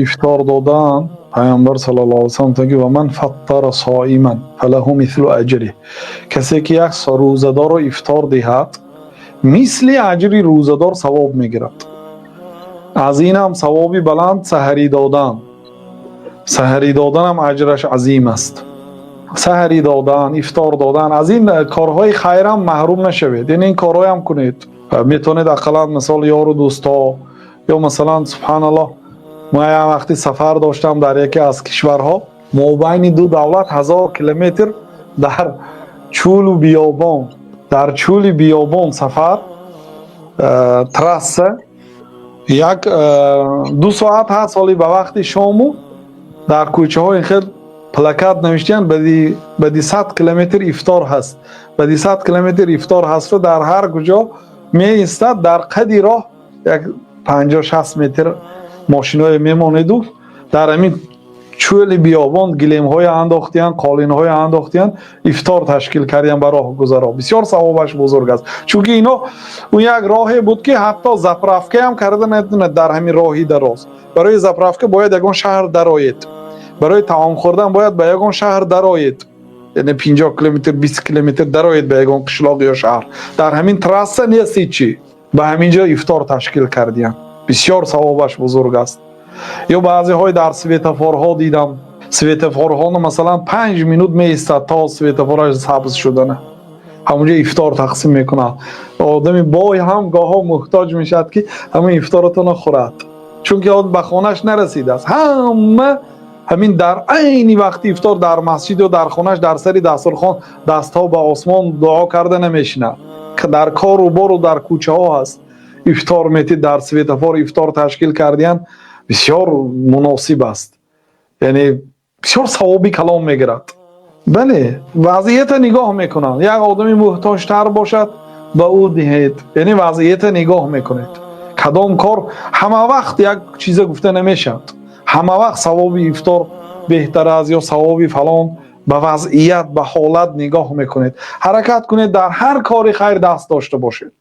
افطار دادن پیامبر صلی الله علیه و سلم میگه و من فطر صائما فله مثل اجره. کسی که یک روزدار رو افطار دهد مثل اجر روزدار ثواب میگیرد. از این هم ثوابی بلند سحری دادن. سحری دادن هم اجرش عظیم است. سحری دادن، افطار دادن، از این کارهای خیر هم محروم نشوید. یعنی این کارهای هم کنید. میتونید اقلا مثال یار و دوستا یا مثلا سبحان الله ما یک وقتی سفر داشتم در یکی از کشورها، ما بین دو دولت 1000 کیلومتر در چول و بیابان، در چول بیابان سفر، تراسه یک 2 ساعت هست، ولی به وقت شامو در کوچه های خیلی پلاکت نوشتن بدی 100 کیلومتر افطار هست، بدی 100 کیلومتر افطار هست و در هر کجا می ایستاد در قدی راه یک 50-60 متر ماشینای میماند و در همین چول بیابان گلیم های انداختیان، قالین های انداختیان، افطار تشکیل کردن برای راه گذرا. بسیار ثوابش بزرگ است، چون اینو اون یک راهی بود که حتی زپرافکه هم کردن ندونه در همین راهی دراز. برای زپرافکه باید یگان شهر درآید، برای طعام خوردن باید به یگان شهر درآید، یعنی 50 کیلومتر 20 کیلومتر درآید به یگان قشلاق یا شهر. در همین تراسه نیست چی، به همینجا افطار تشکیل کردن. بسیار ثوابش بزرگ است. یا بعضی های در سویتفارها دیدم، سویتفارها مثلا 5 مینوت می ایستاد تا سویتفارش سبز شدنه، همونجا افطار تقسیم میکنه. آدمی بای هم گاها محتاج میشد که همین افطارتون خورد، چون که به خانهش نرسیده است. همین در عین وقتی افطار در مسجد و در خانهش در سری دسترخوان دستها به آسمان دعا کرده نمیشنه، که در کار و بار و در کوچه ها هست افطار میتید. در سویتفار افطار تشکیل کردین بسیار مناسب است، یعنی بسیار ثوابی کلام میگیرد. بله، وضعیت نگاه میکنند. یک آدمی محتاج تر باشد به او دهید، یعنی وضعیت نگاه میکنید. کدام کار همه وقت یک چیز گفته نمیشد، همه وقت ثوابی افطار بهتر است یا ثوابی فلان. به وضعیت به حالت نگاه میکنید، حرکت کنید، در هر کاری خیر دست داشته باشید.